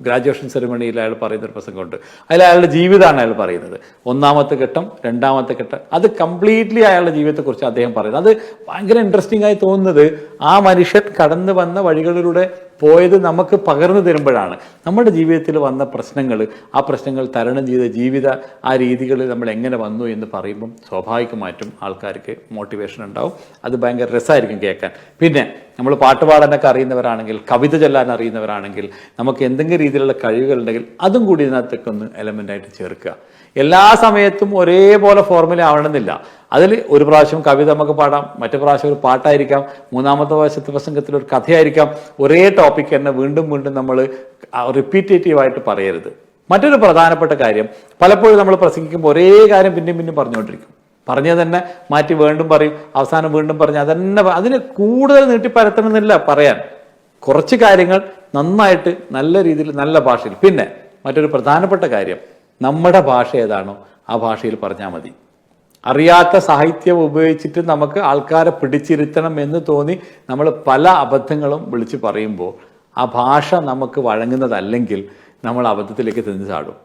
ഗ്രാജുവേഷൻ സെറിമണിയിൽ അയാൾ പറയുന്ന ഒരു പ്രസംഗമുണ്ട്. അതിൽ അയാളുടെ ജീവിതമാണ് അയാൾ പറയുന്നത്. 1ാമത്തെ ഘട്ടം, 2ാമത്തെ ഘട്ടം, അത് കംപ്ലീറ്റ്ലി അയാളുടെ ജീവിതത്തെക്കുറിച്ച് അദ്ദേഹം പറയുന്നത്. അത് ഭയങ്കര ഇൻട്രസ്റ്റിംഗ് ആയി തോന്നുന്നത് ആ മനുഷ്യൻ കടന്നു വന്ന വഴികളിലൂടെ പോയത് നമുക്ക് പകർന്നു തരുമ്പോഴാണ്. നമ്മുടെ ജീവിതത്തിൽ വന്ന പ്രശ്നങ്ങൾ, ആ പ്രശ്നങ്ങൾ തരണം ചെയ്ത ജീവിത ആ രീതികളിൽ നമ്മൾ എങ്ങനെ വന്നു എന്ന് പറയുമ്പം സ്വാഭാവികമായിട്ടും ആൾക്കാർക്ക് മോട്ടിവേഷൻ ഉണ്ടാവും. അത് ഭയങ്കര രസമായിരിക്കും കേൾക്കാൻ. പിന്നെ നമ്മൾ പാട്ട് പാടാനൊക്കെ അറിയുന്നവരാണെങ്കിൽ, കവിത ചൊല്ലാൻ അറിയുന്നവരാണെങ്കിൽ, നമുക്ക് എന്തെങ്കിലും രീതിയിലുള്ള കഴിവുകളുണ്ടെങ്കിൽ അതും കൂടി ഇതിനകത്തൊക്കെ ഒന്ന് എലമെൻ്റായിട്ട് ചേർക്കുക. എല്ലാ സമയത്തും ഒരേപോലെ ഫോർമുല ആവണമെന്നില്ല. അതിൽ ഒരു പ്രാവശ്യം കവിത നമുക്ക് പാടാം, മറ്റു പ്രാവശ്യം ഒരു പാട്ടായിരിക്കാം, 3ാമത്തെ വശത്തെ പ്രസംഗത്തിൽ ഒരു കഥയായിരിക്കാം. ഒരേ ടോപ്പിക് തന്നെ വീണ്ടും നമ്മൾ റിപ്പീറ്റേറ്റീവായിട്ട് പറയരുത്. മറ്റൊരു പ്രധാനപ്പെട്ട കാര്യം, പലപ്പോഴും നമ്മൾ പ്രസംഗിക്കുമ്പോൾ ഒരേ കാര്യം പിന്നെയും പറഞ്ഞുകൊണ്ടിരിക്കും. പറഞ്ഞത് തന്നെ മാറ്റി വീണ്ടും പറയും, അവസാനം വീണ്ടും പറഞ്ഞ് അതന്നെ, അതിന് കൂടുതൽ നീട്ടിപ്പരത്തണമെന്നില്ല പറയാൻ. കുറച്ച് കാര്യങ്ങൾ നന്നായിട്ട് നല്ല രീതിയിൽ നല്ല ഭാഷയിൽ. പിന്നെ മറ്റൊരു പ്രധാനപ്പെട്ട കാര്യം, നമ്മുടെ ഭാഷ ഏതാണോ ആ ഭാഷയിൽ പറഞ്ഞാൽ മതി. അറിയാത്ത സാഹിത്യം ഉപയോഗിച്ചിട്ട് നമുക്ക് ആൾക്കാരെ പിടിച്ചിരുത്തണം എന്ന് തോന്നി നമ്മൾ പല അബദ്ധങ്ങളും വിളിച്ച് പറയുമ്പോൾ ആ ഭാഷ നമുക്ക് വഴങ്ങുന്നതല്ലെങ്കിൽ നമ്മൾ അബദ്ധത്തിലേക്ക് തിരിഞ്ഞു ചാടും.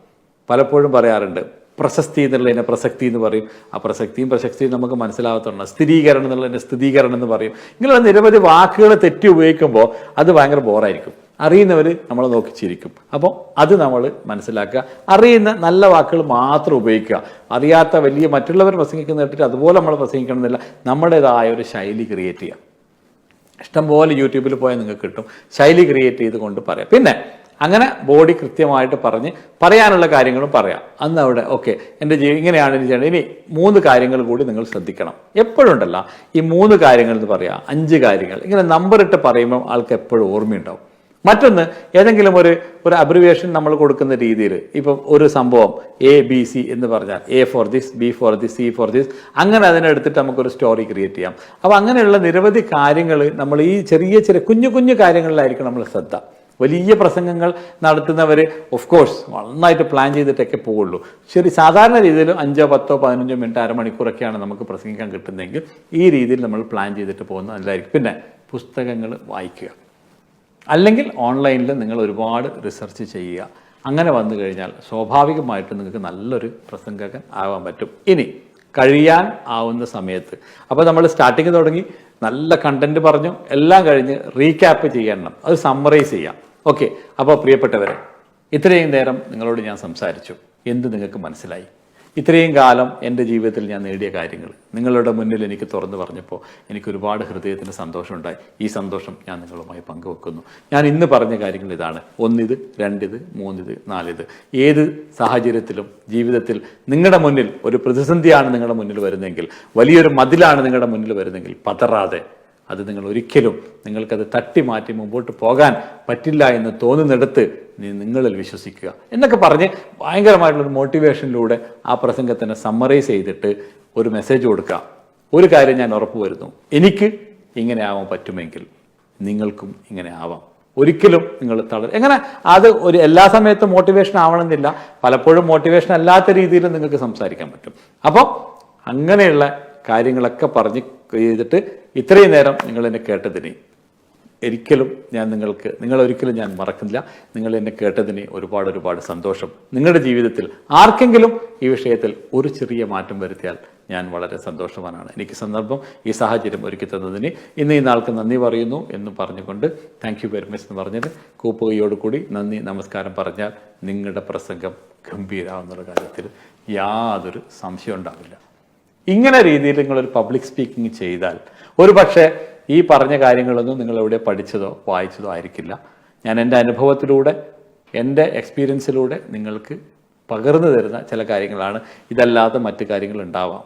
പലപ്പോഴും പറയാറുണ്ട്, പ്രശസ്തി എന്നുള്ളതിനെ പ്രസക്തി എന്ന് പറയും. ആ പ്രശസ്തിയും നമുക്ക് മനസ്സിലാകത്തുണ്ട്. സ്ഥിരീകരണം എന്നുള്ളതിനെ സ്ഥിരീകരണം എന്ന് പറയും. ഇങ്ങനെയുള്ള നിരവധി വാക്കുകൾ തെറ്റി ഉപയോഗിക്കുമ്പോൾ അത് ഭയങ്കര ബോറായിരിക്കും. അറിയുന്നവർ നമ്മളെ നോക്കി ചിരിക്കും. അപ്പോൾ അത് നമ്മൾ മനസ്സിലാക്കുക. അറിയുന്ന നല്ല വാക്കുകൾ മാത്രം ഉപയോഗിക്കുക. അറിയാത്ത വലിയ മറ്റുള്ളവർ പ്രസംഗിക്കുന്ന കേട്ടിട്ട് അതുപോലെ നമ്മൾ പ്രസംഗിക്കണമെന്നില്ല. നമ്മുടേതായ ഒരു ശൈലി ക്രിയേറ്റ് ചെയ്യുക. ഇഷ്ടംപോലെ യൂട്യൂബിൽ പോയാൽ നിങ്ങൾക്ക് കിട്ടും. ശൈലി ക്രിയേറ്റ് ചെയ്ത് കൊണ്ട് പറയാം. പിന്നെ അങ്ങനെ ബോഡി കൃത്യമായിട്ട് പറഞ്ഞ് പറയാനുള്ള കാര്യങ്ങളും പറയാം. അന്ന് അവിടെ ഓക്കെ, എൻ്റെ ഇങ്ങനെയാണ് ഇനി ചെയ്യേണ്ടത്. ഇനി 3 കാര്യങ്ങൾ കൂടി നിങ്ങൾ ശ്രദ്ധിക്കണം. എപ്പോഴും ഉണ്ടല്ല ഈ 3 കാര്യങ്ങൾ എന്ന് പറയാം, 5 കാര്യങ്ങൾ ഇങ്ങനെ നമ്പർ ഇട്ട് പറയുമ്പോൾ ആൾക്ക് എപ്പോഴും ഓർമ്മയുണ്ടാവും. മറ്റൊന്ന്, ഏതെങ്കിലും ഒരു അബ്രിവിയേഷൻ നമ്മൾ കൊടുക്കുന്ന രീതിയിൽ, ഇപ്പം ഒരു സംഭവം ABC എന്ന് പറഞ്ഞാൽ A for this, B for this, C for this, അങ്ങനെ അതിനെടുത്തിട്ട് നമുക്കൊരു സ്റ്റോറി ക്രിയേറ്റ് ചെയ്യാം. അപ്പോൾ അങ്ങനെയുള്ള നിരവധി കാര്യങ്ങൾ നമ്മൾ ഈ ചെറിയ കുഞ്ഞു കാര്യങ്ങളിലായിരിക്കും നമ്മൾ ശ്രദ്ധ. വലിയ പ്രസംഗങ്ങൾ നടത്തുന്നവർ ഓഫ് കോഴ്സ് നന്നായിട്ട് പ്ലാൻ ചെയ്തിട്ടൊക്കെ പോവുള്ളൂ. സാധാരണ രീതിയിൽ 5, 10, 15 മിനിറ്റ്, അരമണിക്കൂറൊക്കെയാണ് നമുക്ക് പ്രസംഗിക്കാൻ കിട്ടുന്നതെങ്കിൽ ഈ രീതിയിൽ നമ്മൾ പ്ലാൻ ചെയ്തിട്ട് പോകുന്നത് നല്ലതായിരിക്കും. പിന്നെ പുസ്തകങ്ങൾ വായിക്കുക, അല്ലെങ്കിൽ ഓൺലൈനിൽ നിങ്ങൾ ഒരുപാട് റിസർച്ച് ചെയ്യുക. അങ്ങനെ വന്നു കഴിഞ്ഞാൽ സ്വാഭാവികമായിട്ടും നിങ്ങൾക്ക് നല്ലൊരു പ്രസംഗകൻ ആവാൻ പറ്റും. ഇനി കഴിയാൻ ആവുന്ന സമയത്ത്, അപ്പോൾ നമ്മൾ സ്റ്റാർട്ടിങ് തുടങ്ങി, നല്ല കണ്ടന്റ് പറഞ്ഞു, എല്ലാം കഴിഞ്ഞ് റീക്യാപ്പ് ചെയ്യണം, അത് സമ്മറൈസ് ചെയ്യാം. ഓക്കെ, അപ്പോൾ പ്രിയപ്പെട്ടവരെ, ഇത്രയും നേരം നിങ്ങളോട് ഞാൻ സംസാരിച്ചു. എന്ത് നിങ്ങൾക്ക് മനസ്സിലായി? ഇത്രയും കാലം എൻ്റെ ജീവിതത്തിൽ ഞാൻ നേടിയ കാര്യങ്ങൾ നിങ്ങളുടെ മുന്നിൽ എനിക്ക് തുറന്നു പറഞ്ഞപ്പോൾ എനിക്ക് ഒരുപാട് ഹൃദയത്തിന് സന്തോഷമുണ്ടായി. ഈ സന്തോഷം ഞാൻ നിങ്ങളുമായി പങ്കുവെക്കുന്നു. ഞാൻ ഇന്ന് പറഞ്ഞ കാര്യങ്ങൾ ഇതാണ്: 1 ഇത്, 2 ഇത്, 3 ഇത്, 4 ഇത്. ഏത് സാഹചര്യത്തിലും ജീവിതത്തിൽ നിങ്ങളുടെ മുന്നിൽ ഒരു പ്രതിസന്ധിയാണ് നിങ്ങളുടെ മുന്നിൽ വരുന്നതെങ്കിൽ, വലിയൊരു മതിലാണ് നിങ്ങളുടെ മുന്നിൽ വരുന്നതെങ്കിൽ, പതറാതെ അത് നിങ്ങൾ ഒരിക്കലും നിങ്ങൾക്കത് തട്ടി മാറ്റി മുമ്പോട്ട് പോകാൻ പറ്റില്ല എന്ന് തോന്നുന്നിടത്ത് നിങ്ങളിൽ വിശ്വസിക്കുക എന്നൊക്കെ പറഞ്ഞ് ഭയങ്കരമായിട്ടുള്ളൊരു മോട്ടിവേഷനിലൂടെ ആ പ്രസംഗത്തിനെ സമ്മറൈസ് ചെയ്തിട്ട് ഒരു മെസ്സേജ് കൊടുക്കുക. ഒരു കാര്യം ഞാൻ ഉറപ്പ് വരുന്നു, എനിക്ക് ഇങ്ങനെ ആവാൻ പറ്റുമെങ്കിൽ നിങ്ങൾക്കും ഇങ്ങനെ ആവാം. ഒരിക്കലും നിങ്ങൾ എങ്ങനെ അത് ഒരു എല്ലാ സമയത്തും മോട്ടിവേഷൻ ആവണമെന്നില്ല, പലപ്പോഴും മോട്ടിവേഷൻ അല്ലാത്ത രീതിയിൽ നിങ്ങൾക്ക് സംസാരിക്കാൻ പറ്റും. അപ്പോൾ അങ്ങനെയുള്ള കാര്യങ്ങളൊക്കെ പറഞ്ഞ് ചെയ്തിട്ട് ഇത്രയും നേരം നിങ്ങൾ എന്നെ കേട്ടതിന് നിങ്ങളൊരിക്കലും ഞാൻ മറക്കുന്നില്ല. നിങ്ങൾ എന്നെ കേട്ടതിന് ഒരുപാട് സന്തോഷം. നിങ്ങളുടെ ജീവിതത്തിൽ ആർക്കെങ്കിലും ഈ വിഷയത്തിൽ ഒരു ചെറിയ മാറ്റം വരുത്തിയാൽ ഞാൻ വളരെ സന്തോഷവാനാണ്. എനിക്ക് സന്ദർഭം, ഈ സാഹചര്യം ഒരുക്കി തന്നതിന് ഇന്ന് ഈ നാൾക്ക് നന്ദി പറയുന്നു എന്ന് പറഞ്ഞുകൊണ്ട് താങ്ക് യു വെരി മച്ച് എന്ന് പറഞ്ഞിട്ട് കൂപ്പുകയോടുകൂടി നന്ദി നമസ്കാരം പറഞ്ഞാൽ നിങ്ങളുടെ പ്രസംഗം ഗംഭീരാവുന്ന കാര്യത്തിൽ യാതൊരു സംശയം ഉണ്ടാവില്ല. ഇങ്ങനെ രീതിയിൽ നിങ്ങളൊരു പബ്ലിക് സ്പീക്കിംഗ് ചെയ്താൽ ഒരു പക്ഷേ ഈ പറഞ്ഞ കാര്യങ്ങളൊന്നും നിങ്ങൾ എവിടെ പഠിച്ചതോ വായിച്ചതോ ആയിരിക്കില്ല. ഞാൻ എൻ്റെ അനുഭവത്തിലൂടെ, എൻ്റെ എക്സ്പീരിയൻസിലൂടെ നിങ്ങൾക്ക് പകർന്നു തരുന്ന ചില കാര്യങ്ങളാണ്. ഇതല്ലാതെ മറ്റു കാര്യങ്ങൾ ഉണ്ടാവാം.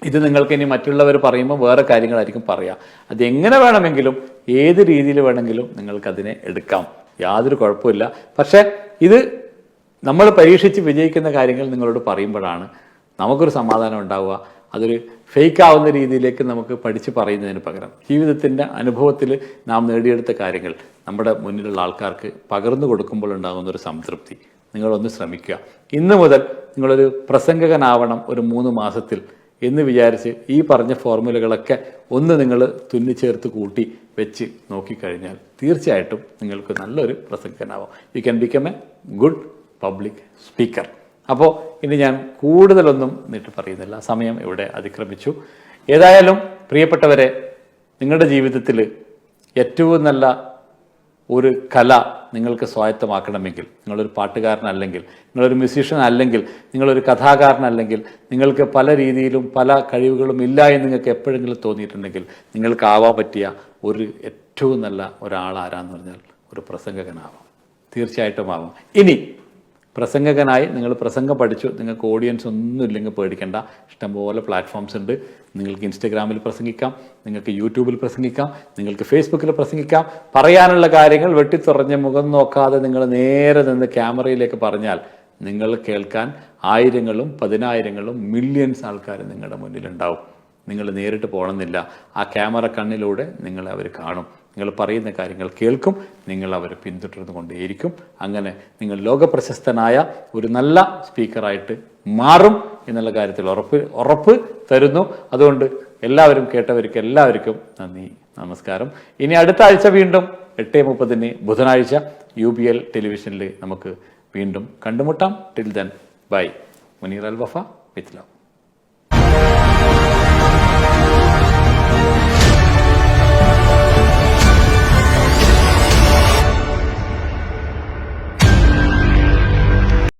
ഇത് നിങ്ങൾക്ക് ഇനി മറ്റുള്ളവർ പറയുമ്പോൾ വേറെ കാര്യങ്ങളായിരിക്കും പറയാം. അതെങ്ങനെ വേണമെങ്കിലും ഏത് രീതിയിൽ വേണമെങ്കിലും നിങ്ങൾക്കതിനെ എടുക്കാം, യാതൊരു കുഴപ്പമില്ല. പക്ഷേ ഇത് നമ്മൾ പരീക്ഷിച്ച് വിജയിക്കുന്ന കാര്യങ്ങൾ നിങ്ങളോട് പറയുമ്പോഴാണ് നമുക്കൊരു സമാധാനം ഉണ്ടാവുക. അതൊരു ഫേക്ക് ആവുന്ന രീതിയിലേക്ക് നമുക്ക് പഠിച്ച് പറയുന്നതിന് പകരം ജീവിതത്തിൻ്റെ അനുഭവത്തിൽ നാം നേടിയെടുത്ത കാര്യങ്ങൾ നമ്മുടെ മുന്നിലുള്ള ആൾക്കാർക്ക് പകർന്നു കൊടുക്കുമ്പോൾ ഉണ്ടാകുന്ന ഒരു സംതൃപ്തി. നിങ്ങളൊന്ന് ശ്രമിക്കുക. ഇന്ന് മുതൽ നിങ്ങളൊരു പ്രസംഗകനാവണം ഒരു 3 മാസത്തിൽ എന്ന് വിചാരിച്ച് ഈ പറഞ്ഞ ഫോർമുലകളൊക്കെ ഒന്ന് നിങ്ങൾ തുന്നിച്ചേർത്ത് കൂട്ടി വെച്ച് നോക്കിക്കഴിഞ്ഞാൽ തീർച്ചയായിട്ടും നിങ്ങൾക്ക് നല്ലൊരു പ്രസംഗകനാവാം. You can become a good public speaker. അപ്പോൾ ഇനി ഞാൻ കൂടുതലൊന്നും നീട്ടി പറയുന്നില്ല, സമയം ഇവിടെ അതിക്രമിച്ചു. ഏതായാലും പ്രിയപ്പെട്ടവരെ, നിങ്ങളുടെ ജീവിതത്തിൽ ഏറ്റവും നല്ല ഒരു കല നിങ്ങൾക്ക് സ്വായത്തമാക്കണമെങ്കിൽ, നിങ്ങളൊരു പാട്ടുകാരനല്ലെങ്കിൽ, നിങ്ങളൊരു മ്യൂസീഷ്യൻ അല്ലെങ്കിൽ, നിങ്ങളൊരു കഥാകാരനല്ലെങ്കിൽ, നിങ്ങൾക്ക് പല രീതിയിലും പല കഴിവുകളും ഇല്ല എന്ന് നിങ്ങൾക്ക് എപ്പോഴെങ്കിലും തോന്നിയിട്ടുണ്ടെങ്കിൽ നിങ്ങൾക്കാവാൻ പറ്റിയ ഒരു ഏറ്റവും നല്ല ഒരാളാരാന്ന് പറഞ്ഞാൽ ഒരു പ്രസംഗകനാവാം. തീർച്ചയായിട്ടും ആവാം. ഇനി പ്രസംഗകനായി നിങ്ങൾ പ്രസംഗം പഠിച്ചു, നിങ്ങൾക്ക് ഓഡിയൻസ് ഒന്നും ഇല്ലെങ്കിൽ പേടിക്കേണ്ട. ഇഷ്ടംപോലെ പ്ലാറ്റ്ഫോംസ് ഉണ്ട്. നിങ്ങൾക്ക് ഇൻസ്റ്റഗ്രാമിൽ പ്രസംഗിക്കാം, നിങ്ങൾക്ക് യൂട്യൂബിൽ പ്രസംഗിക്കാം, നിങ്ങൾക്ക് ഫേസ്ബുക്കിൽ പ്രസംഗിക്കാം. പറയാനുള്ള കാര്യങ്ങൾ വെട്ടിത്തുറഞ്ഞ് മുഖം നോക്കാതെ നിങ്ങൾ നേരെ നിന്ന് ക്യാമറയിലേക്ക് പറഞ്ഞാൽ നിങ്ങൾ കേൾക്കാൻ ആയിരങ്ങളും പതിനായിരങ്ങളും മില്യൺസ് ആൾക്കാർ നിങ്ങളുടെ മുന്നിലുണ്ടാവും. നിങ്ങൾ നേരിട്ട് പോകണമെന്നില്ല, ആ ക്യാമറ കണ്ണിലൂടെ നിങ്ങളെ അവർ കാണും. നിങ്ങൾ പറയുന്ന കാര്യങ്ങൾ കേൾക്കും, നിങ്ങൾ അവരെ പിന്തുടർന്നു കൊണ്ടേയിരിക്കും. അങ്ങനെ നിങ്ങൾ ലോകപ്രശസ്തനായ ഒരു നല്ല സ്പീക്കറായിട്ട് മാറും എന്നുള്ള കാര്യത്തിൽ ഉറപ്പ് തരുന്നു. അതുകൊണ്ട് എല്ലാവരും കേട്ടവർക്ക് എല്ലാവർക്കും നന്ദി, നമസ്കാരം. ഇനി അടുത്ത ആഴ്ച വീണ്ടും 8:30 ബുധനാഴ്ച UBL ടെലിവിഷനിൽ നമുക്ക് വീണ്ടും കണ്ടുമുട്ടാം. Till then bye. Muneer Al Wafa with love.